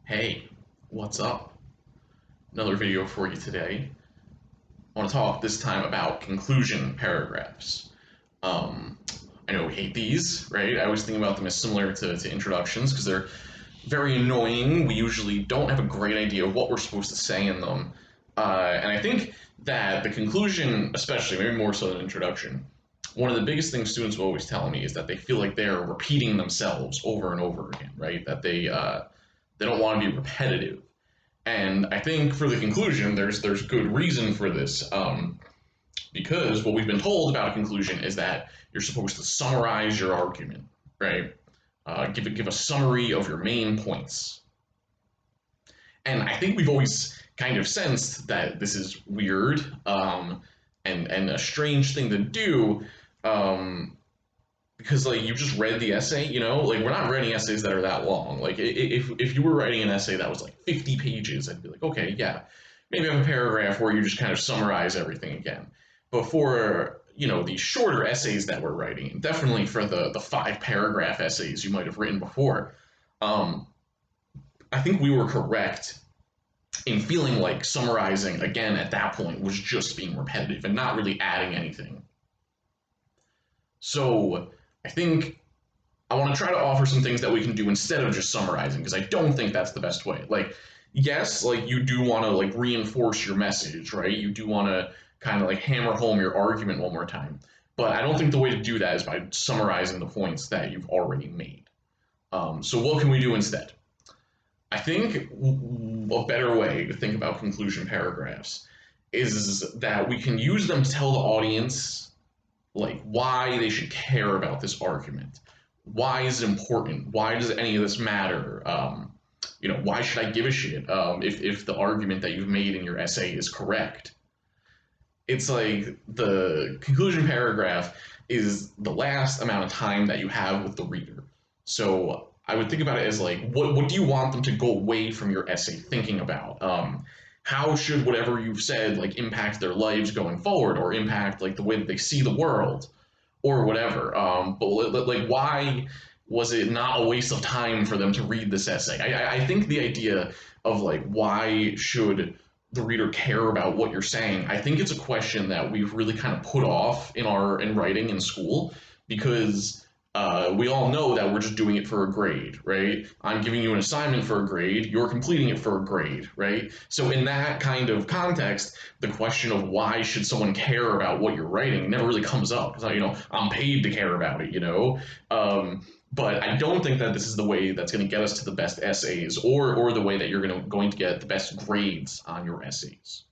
Hey, what's up? Another video for you today. I want to talk this time about conclusion paragraphs. Um, I know we hate these, right? I always think about them as similar to introductions because they're very annoying. We usually don't have a great idea of what we're supposed to say in them. And I think that the conclusion, especially, maybe more so than introduction, one of the biggest things students will always tell me is that they feel like they're repeating themselves over and over again, right? That they don't want to be repetitive. And I think for the conclusion, there's good reason for this, because what we've been told about a conclusion is that you're supposed to summarize your argument, right? Give a summary of your main points. And I think we've always kind of sensed that this is weird, and a strange thing to do, um, because like you just read the essay, like we're not writing essays that are that long. Like if you were writing an essay that was like 50 pages, I'd be like, okay, yeah, maybe have a paragraph where you just kind of summarize everything again. But for these shorter essays that we're writing, definitely for the 5 paragraph essays you might have written before, um, I think we were correct in feeling like summarizing again at that point was just being repetitive and not really adding anything. So I think I want to try to offer some things that we can do instead of just summarizing because I don't think that's the best way. Like, yes, like you do want to like reinforce your message, right? You do want to kind of like hammer home your argument one more time. But I don't think the way to do that is by summarizing the points that you've already made. So what can we do instead? I think a better way to think about conclusion paragraphs is that we can use them to tell the audience like why they should care about this argument. Why is it important? Why does any of this matter? Why should I give a shit if the argument that you've made in your essay is correct? It's like the conclusion paragraph is the last amount of time that you have with the reader. So I would think about it as like, what do you want them to go away from your essay thinking about? How should whatever you've said like impact their lives going forward, or impact like the way that they see the world, or whatever? But like, why was it not a waste of time for them to read this essay? I think the idea of like why should the reader care about what you're saying, I think it's a question that we've really kind of put off in writing in school because we all know that we're just doing it for a grade, right? I'm giving you an assignment for a grade, you're completing it for a grade, right? So in that kind of context, the question of why should someone care about what you're writing never really comes up. It's not, I'm paid to care about it. But I don't think that this is the way that's going to get us to the best essays, or the way that you're going to get the best grades on your essays.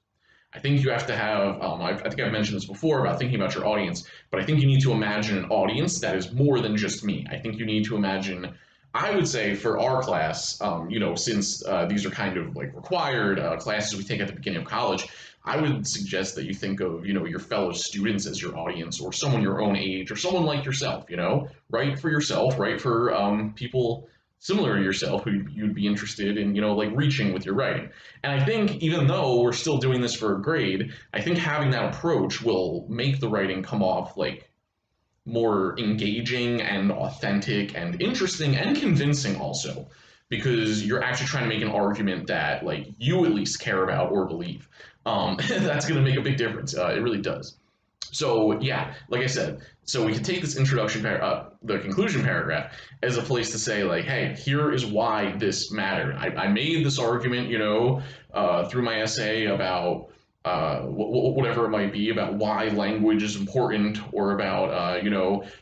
I think you have to have, I think I've mentioned this before about thinking about your audience, but I think you need to imagine an audience that is more than just me. I think you need to imagine, I would say for our class, since these are kind of like required classes we take at the beginning of college, I would suggest that you think of, your fellow students as your audience, or someone your own age, or someone like yourself, write for yourself, write for people similar to yourself who you'd be interested in, like reaching with your writing. And I think even though we're still doing this for a grade, I think having that approach will make the writing come off like more engaging and authentic and interesting and convincing also, because you're actually trying to make an argument that like you at least care about or believe. That's going to make a big difference. It really does. So yeah, like I said, so we can take this the conclusion paragraph as a place to say like, hey, here is why this mattered. I made this argument, through my essay about whatever it might be about why language is important, or about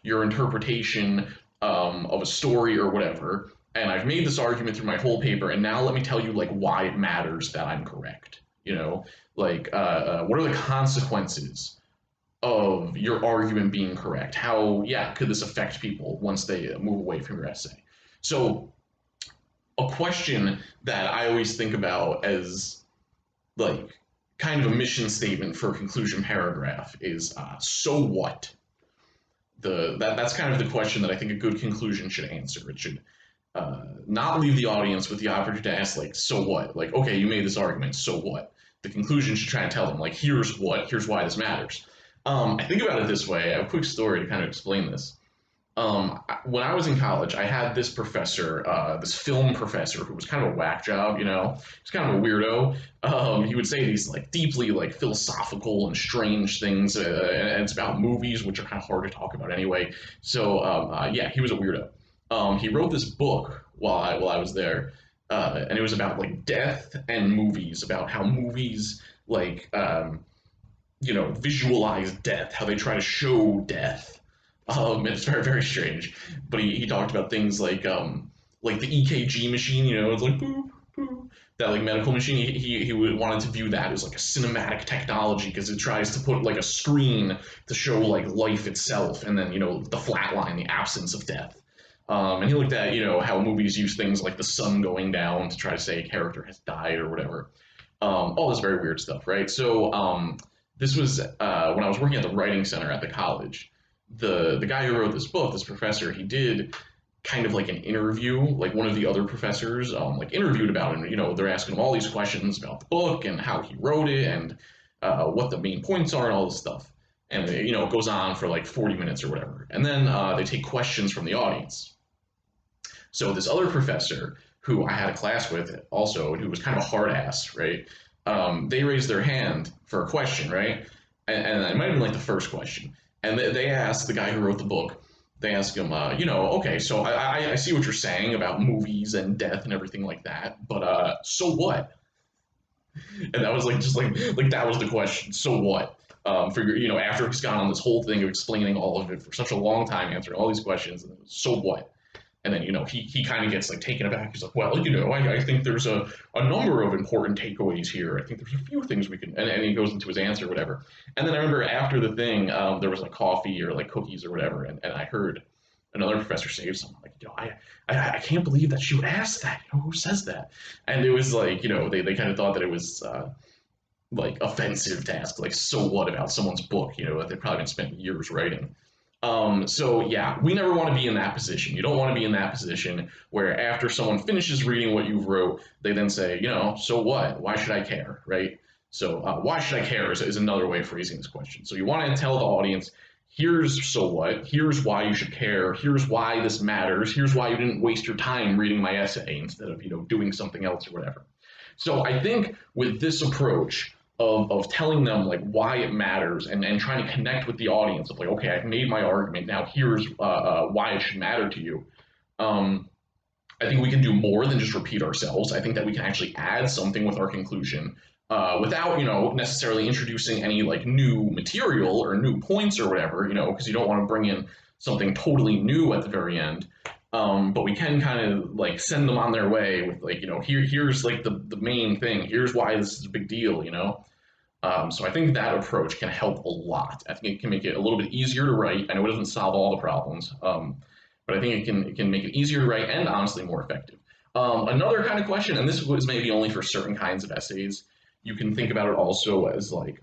your interpretation of a story or whatever. And I've made this argument through my whole paper, and now let me tell you like why it matters that I'm correct. What are the consequences of your argument being correct? How, yeah, could this affect people once they move away from your essay? So, a question that I always think about as like kind of a mission statement for a conclusion paragraph is so what? That's kind of the question that I think a good conclusion should answer. It should not leave the audience with the opportunity to ask like, so what? Like, okay, you made this argument, so what? The conclusion should try and tell them like, here's why this matters. I think about it this way. I have a quick story to kind of explain this. When I was in college, I had this professor, this film professor, who was kind of a whack job. He's kind of a weirdo. He would say these like deeply like philosophical and strange things, and it's about movies, which are kind of hard to talk about anyway. So yeah, he was a weirdo. He wrote this book while I was there, and it was about like death and movies, about how movies like visualize death, how they try to show death. And it's very, very strange. But he talked about things like the EKG machine, it's like boop, boop, that like medical machine. He wanted to view that as like a cinematic technology because it tries to put like a screen to show like life itself and then, the flat line, the absence of death. And he looked at, how movies use things like the sun going down to try to say a character has died or whatever. All this very weird stuff, right? So this was when I was working at the writing center at the college. The guy who wrote this book, this professor, he did kind of like an interview, like one of the other professors, like interviewed about him. They're asking him all these questions about the book and how he wrote it and what the main points are and all this stuff. And it goes on for like 40 minutes or whatever. And then they take questions from the audience. So this other professor who I had a class with also, who was kind of a hard ass, right? They raised their hand for a question, right? And it might have been like the first question. And they asked the guy who wrote the book, they asked him, okay, so I see what you're saying about movies and death and everything like that, but so what? And that was like just like that was the question. So what? For your, after he's gone on this whole thing of explaining all of it for such a long time, answering all these questions, so what? And then, he kind of gets like taken aback. He's like, well, I think there's a number of important takeaways here. I think there's a few things we can, and he goes into his answer, or whatever. And then I remember after the thing, there was like coffee or like cookies or whatever. And I heard another professor say something like, I can't believe that she would ask that. Who says that? And it was like, they kind of thought that it was, like offensive to ask like so what about someone's book that they've probably been spending years writing. So yeah, we never want to be in that position. You don't want to be in that position where after someone finishes reading what you wrote, they then say, so what? Why should I care, right? So why should I care is another way of phrasing this question. So you want to tell the audience, here's so what, here's why you should care, here's why this matters, here's why you didn't waste your time reading my essay instead of doing something else or whatever. So I think with this approach, of telling them like why it matters and trying to connect with the audience of like, okay, I've made my argument. Now here's why it should matter to you. I think we can do more than just repeat ourselves. I think that we can actually add something with our conclusion without, necessarily introducing any like new material or new points or whatever, because you don't want to bring in something totally new at the very end. But we can kind of like send them on their way with like, here's like the main thing. Here's why this is a big deal. So I think that approach can help a lot. I think it can make it a little bit easier to write. I know it doesn't solve all the problems, but I think it can make it easier to write and honestly more effective. Another kind of question, and this was maybe only for certain kinds of essays, you can think about it also as like,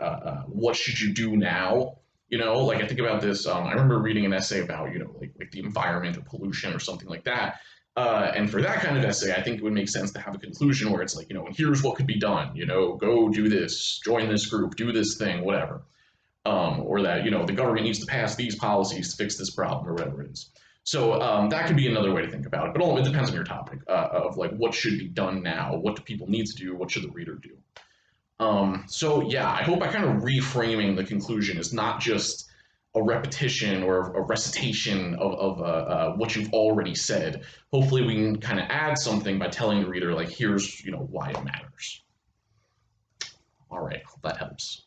what should you do now? Like I think about this. I remember reading an essay about like the environment or pollution or something like that. And for that kind of essay, I think it would make sense to have a conclusion where it's like, here's what could be done, go do this, join this group, do this thing, whatever. Or that, the government needs to pass these policies to fix this problem or whatever it is. So that could be another way to think about it. But it depends on your topic of like what should be done now, what do people need to do, what should the reader do. So yeah, I hope I kind of reframing the conclusion is not just a repetition or a recitation of what you've already said. Hopefully we can kind of add something by telling the reader like, here's, why it matters. All right, hope that helps.